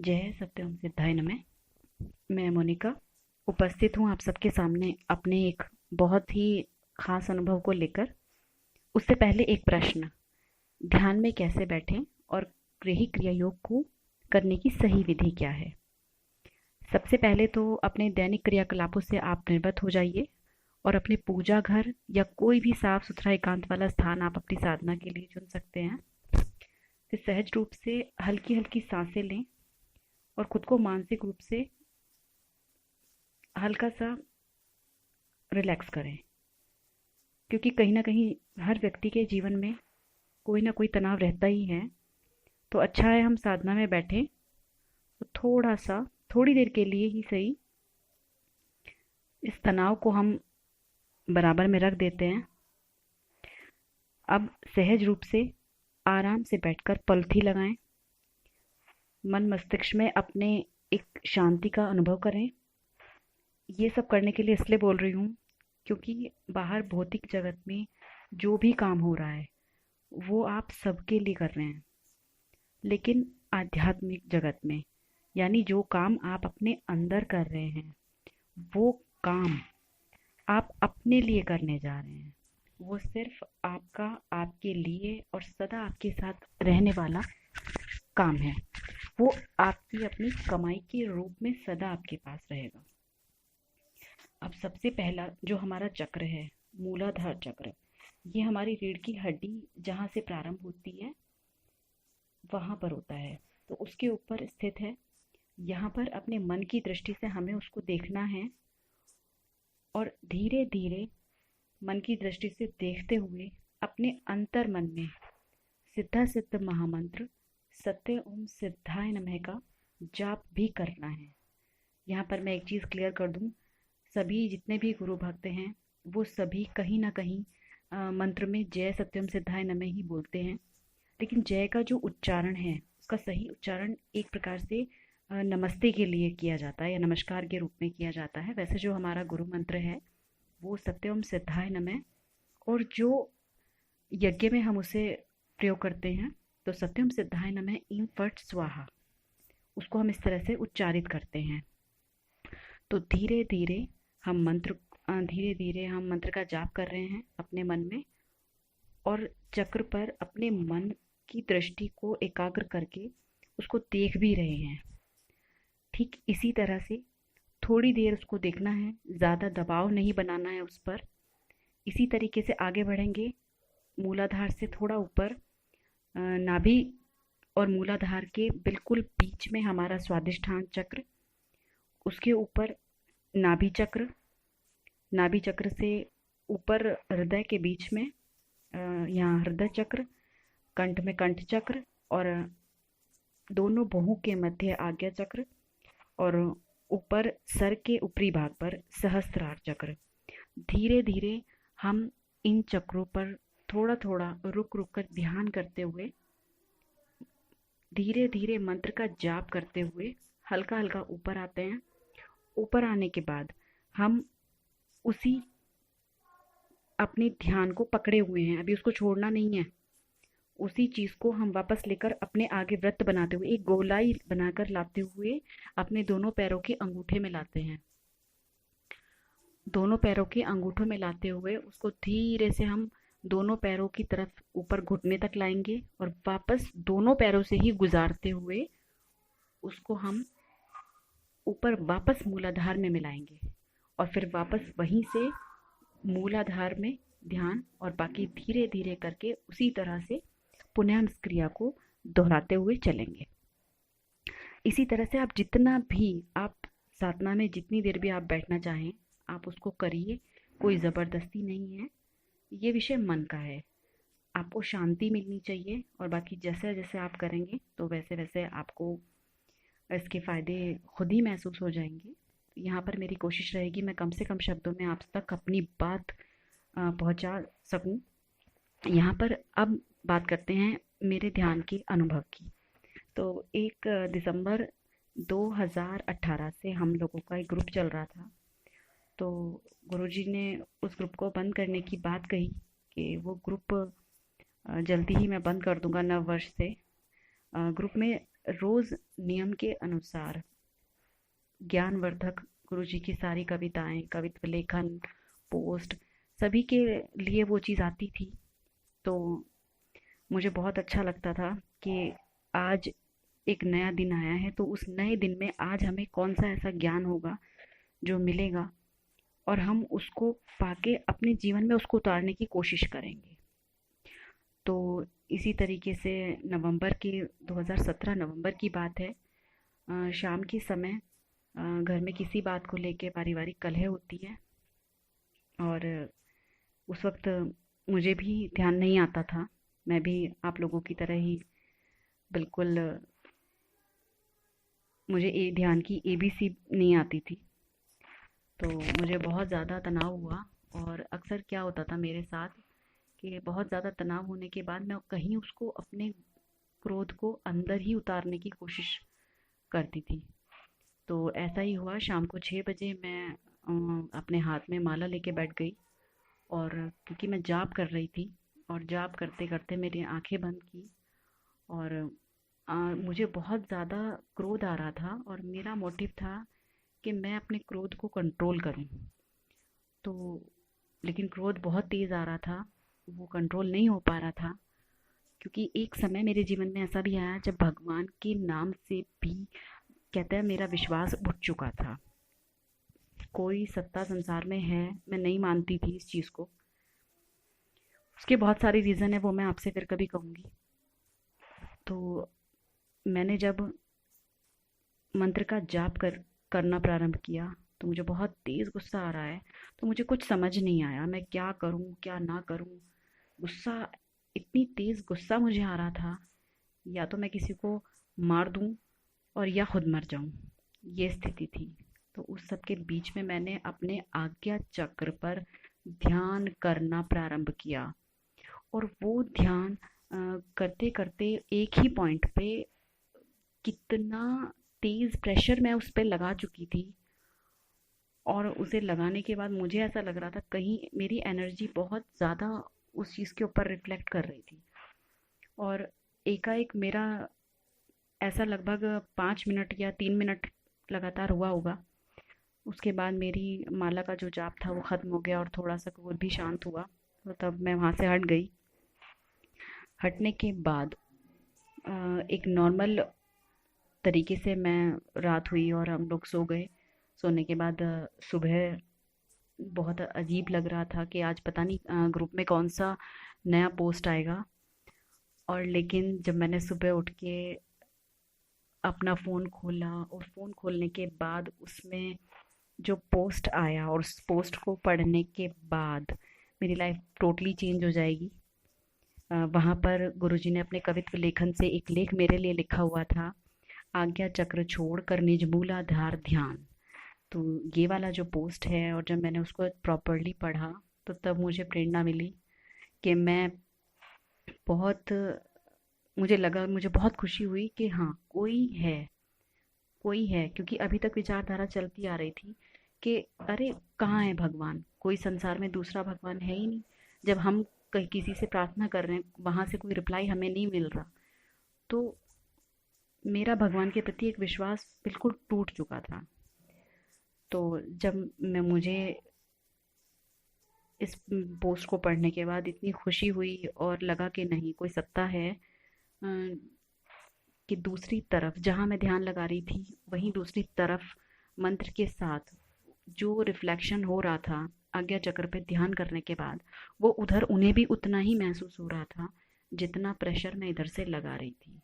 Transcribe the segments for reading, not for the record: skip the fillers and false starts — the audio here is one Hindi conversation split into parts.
जय सत्यम सिद्धाय नमः। मैं मोनिका उपस्थित हूँ आप सबके सामने अपने एक बहुत ही खास अनुभव को लेकर। उससे पहले एक प्रश्न, ध्यान में कैसे बैठें और ग्रही क्रिया योग को करने की सही विधि क्या है। सबसे पहले तो अपने दैनिक क्रियाकलापों से आप निर्गत हो जाइए और अपने पूजा घर या कोई भी साफ सुथरा एकांत वाला स्थान आप अपनी साधना के लिए चुन सकते हैं। फिर सहज रूप से हल्की हल्की सांसें लें और खुद को मानसिक रूप से हल्का सा रिलैक्स करें, क्योंकि कहीं ना कहीं हर व्यक्ति के जीवन में कोई ना कोई तनाव रहता ही है। तो अच्छा है हम साधना में बैठें तो थोड़ा सा, थोड़ी देर के लिए ही सही, इस तनाव को हम बराबर में रख देते हैं। अब सहज रूप से आराम से बैठकर पलथी लगाएं, मन मस्तिष्क में अपने एक शांति का अनुभव करें। ये सब करने के लिए इसलिए बोल रही हूँ क्योंकि बाहर भौतिक जगत में जो भी काम हो रहा है वो आप सबके लिए कर रहे हैं, लेकिन आध्यात्मिक जगत में यानी जो काम आप अपने अंदर कर रहे हैं वो काम आप अपने लिए करने जा रहे हैं। वो सिर्फ आपका, आपके लिए और सदा आपके साथ रहने वाला काम है। वो आपकी अपनी कमाई के रूप में सदा आपके पास रहेगा। अब सबसे पहला जो हमारा चक्र है, मूलाधार चक्र, ये हमारी रीढ़ की हड्डी जहाँ से प्रारंभ होती है वहाँ पर होता है, तो उसके ऊपर स्थित है। यहाँ पर अपने मन की दृष्टि से हमें उसको देखना है और धीरे धीरे मन की दृष्टि से देखते हुए अपने अंतर मन में सिद्धा सिद्ध महामंत्र सत्य ओम सिद्धाय नमः का जाप भी करना है। यहाँ पर मैं एक चीज़ क्लियर कर दूँ, सभी जितने भी गुरु भक्त हैं वो सभी कहीं ना कहीं मंत्र में जय सत्यम सिद्धाय नमः ही बोलते हैं, लेकिन जय का जो उच्चारण है उसका सही उच्चारण एक प्रकार से नमस्ते के लिए किया जाता है या नमस्कार के रूप में किया जाता है। वैसे जो हमारा गुरु मंत्र है वो सत्यम सिद्धाय नमः, और जो यज्ञ में हम उसे प्रयोग करते हैं तो सत्यम सिद्धाय नमः ईं फट स्वाहा, उसको हम इस तरह से उच्चारित करते हैं। तो धीरे धीरे हम मंत्र का जाप कर रहे हैं अपने मन में और चक्र पर अपने मन की दृष्टि को एकाग्र करके उसको देख भी रहे हैं। ठीक इसी तरह से थोड़ी देर उसको देखना है, ज़्यादा दबाव नहीं बनाना है उस पर। इसी तरीके से आगे बढ़ेंगे। मूलाधार से थोड़ा ऊपर नाभि और मूलाधार के बिल्कुल बीच में हमारा स्वादिष्ठान चक्र, उसके ऊपर नाभि चक्र, नाभि चक्र से ऊपर हृदय के बीच में यहाँ हृदय चक्र, कंठ में कंठ चक्र और दोनों भौहों के मध्य आज्ञा चक्र और ऊपर सर के ऊपरी भाग पर सहस्त्रार चक्र। धीरे धीरे हम इन चक्रों पर थोड़ा थोड़ा रुक रुक कर ध्यान करते हुए, धीरे धीरे मंत्र का जाप करते हुए हल्का हल्का ऊपर आते हैं। ऊपर आने के बाद हम उसी अपने ध्यान को पकड़े हुए हैं, अभी उसको छोड़ना नहीं है। उसी चीज़ को हम वापस लेकर अपने आगे वृत्त बनाते हुए एक गोलाई बनाकर लाते हुए अपने दोनों पैरों के अंगूठे में लाते हैं। दोनों पैरों के अंगूठों में लाते हुए उसको धीरे से हम दोनों पैरों की तरफ ऊपर घुटने तक लाएंगे और वापस दोनों पैरों से ही गुजारते हुए उसको हम ऊपर वापस मूलाधार में मिलाएंगे और फिर वापस वहीं से मूलाधार में ध्यान और बाकी धीरे धीरे करके उसी तरह से पुनः हम इस क्रिया को दोहराते हुए चलेंगे। इसी तरह से आप जितना भी आप साधना में जितनी देर भी आप बैठना चाहें आप उसको करिए, कोई ज़बरदस्ती नहीं है। ये विषय मन का है, आपको शांति मिलनी चाहिए और बाकी जैसे जैसे आप करेंगे तो वैसे वैसे आपको इसके फ़ायदे खुद ही महसूस हो जाएंगे। यहाँ पर मेरी कोशिश रहेगी मैं कम से कम शब्दों में आप तक अपनी बात पहुँचा सकूँ। यहाँ पर अब बात करते हैं मेरे ध्यान के अनुभव की। तो 1 दिसंबर 2018 से हम लोगों का एक ग्रुप चल रहा था, तो गुरुजी ने उस ग्रुप को बंद करने की बात कही कि वो ग्रुप जल्दी ही मैं बंद कर दूंगा नव वर्ष से। ग्रुप में रोज़ नियम के अनुसार ज्ञानवर्धक गुरुजी की सारी कविताएं, कवित्व लेखन, पोस्ट, सभी के लिए वो चीज़ आती थी। तो मुझे बहुत अच्छा लगता था कि आज एक नया दिन आया है, तो उस नए दिन में आज हमें कौन सा ऐसा ज्ञान होगा जो मिलेगा और हम उसको पाके अपने जीवन में उसको उतारने की कोशिश करेंगे। तो इसी तरीके से नवंबर की 2017 नवंबर की बात है। शाम के समय घर में किसी बात को लेके पारिवारिक कलह होती है और उस वक्त मुझे भी ध्यान नहीं आता था। मैं भी आप लोगों की तरह ही बिल्कुल, मुझे ध्यान की एबीसी नहीं आती थी। तो मुझे बहुत ज़्यादा तनाव हुआ और अक्सर क्या होता था मेरे साथ कि बहुत ज़्यादा तनाव होने के बाद मैं कहीं उसको, अपने क्रोध को अंदर ही उतारने की कोशिश करती थी। तो ऐसा ही हुआ, शाम को 6 बजे मैं अपने हाथ में माला लेके बैठ गई और क्योंकि मैं जाप कर रही थी और जाप करते करते मेरी आंखें बंद की और मुझे बहुत ज़्यादा क्रोध आ रहा था और मेरा मोटिव था कि मैं अपने क्रोध को कंट्रोल करूं। तो लेकिन क्रोध बहुत तेज़ आ रहा था, वो कंट्रोल नहीं हो पा रहा था, क्योंकि एक समय मेरे जीवन में ऐसा भी आया जब भगवान के नाम से भी, कहते हैं, मेरा विश्वास उठ चुका था। कोई सत्ता संसार में है, मैं नहीं मानती थी इस चीज़ को। उसके बहुत सारे रीज़न है, वो मैं आपसे फिर कभी कहूँगी। तो मैंने जब मंत्र का जाप करना प्रारंभ किया तो मुझे बहुत तेज़ गुस्सा आ रहा है। तो मुझे कुछ समझ नहीं आया मैं क्या करूं क्या ना करूं। गुस्सा, इतनी तेज़ गुस्सा मुझे आ रहा था, या तो मैं किसी को मार दूं और या खुद मर जाऊं, ये स्थिति थी। तो उस सब के बीच में मैंने अपने आज्ञा चक्र पर ध्यान करना प्रारंभ किया और वो ध्यान करते करते एक ही पॉइंट पे कितना तेज प्रेशर मैं उस पे लगा चुकी थी। और उसे लगाने के बाद मुझे ऐसा लग रहा था कहीं मेरी एनर्जी बहुत ज़्यादा उस चीज़ के ऊपर रिफ्लेक्ट कर रही थी। और एकाएक मेरा ऐसा लगभग 5 मिनट या 3 मिनट लगातार हुआ होगा। उसके बाद मेरी माला का जो जाप था वो ख़त्म हो गया और थोड़ा सा क्रोध भी शांत हुआ। तो तब मैं वहाँ से हट गई। हटने के बाद एक नॉर्मल तरीके से मैं, रात हुई और हम लोग सो गए। सोने के बाद सुबह बहुत अजीब लग रहा था कि आज पता नहीं ग्रुप में कौन सा नया पोस्ट आएगा। और लेकिन जब मैंने सुबह उठ के अपना फ़ोन खोला और फ़ोन खोलने के बाद उसमें जो पोस्ट आया और उस पोस्ट को पढ़ने के बाद मेरी लाइफ टोटली चेंज हो जाएगी। वहाँ पर गुरुजी ने अपने कवित्व लेखन से एक लेख मेरे लिए लिखा हुआ था, आज्ञा चक्र छोड़ कर निज मूलाधार ध्यान। तो ये वाला जो पोस्ट है, और जब मैंने उसको प्रॉपरली पढ़ा तो तब मुझे प्रेरणा मिली कि मैं बहुत, मुझे लगा, मुझे बहुत खुशी हुई कि हाँ, कोई है, क्योंकि अभी तक विचारधारा चलती आ रही थी कि अरे कहाँ है भगवान, कोई संसार में दूसरा भगवान है ही नहीं। जब हम कहीं किसी से प्रार्थना कर रहे हैं, वहाँ से कोई रिप्लाई हमें नहीं मिल रहा, तो मेरा भगवान के प्रति एक विश्वास बिल्कुल टूट चुका था। तो जब मैं मुझे इस पोस्ट को पढ़ने के बाद इतनी खुशी हुई और लगा कि नहीं, कोई सत्ता है, कि दूसरी तरफ जहाँ मैं ध्यान लगा रही थी वहीं दूसरी तरफ मंत्र के साथ जो रिफ्लेक्शन हो रहा था आज्ञा चक्र पे ध्यान करने के बाद, वो उधर उन्हें भी उतना ही महसूस हो रहा था जितना प्रेशर मैं इधर से लगा रही थी।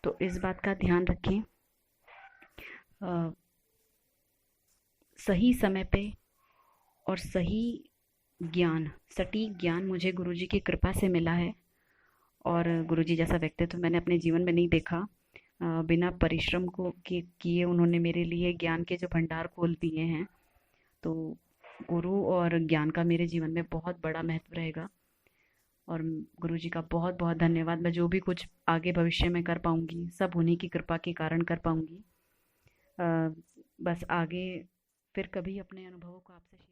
तो इस बात का ध्यान रखें। सही समय पे और सही ज्ञान, सटीक ज्ञान मुझे गुरुजी की कृपा से मिला है। और गुरुजी जैसा व्यक्तित्व मैंने अपने जीवन में नहीं देखा। बिना परिश्रम को किए उन्होंने मेरे लिए ज्ञान के जो भंडार खोल दिए हैं। तो गुरु और ज्ञान का मेरे जीवन में बहुत बड़ा महत्व रहेगा। और गुरुजी का बहुत बहुत धन्यवाद। मैं जो भी कुछ आगे भविष्य में कर पाऊँगी सब उन्हीं की कृपा के कारण कर पाऊँगी। बस आगे फिर कभी अपने अनुभवों को आपसे शेयर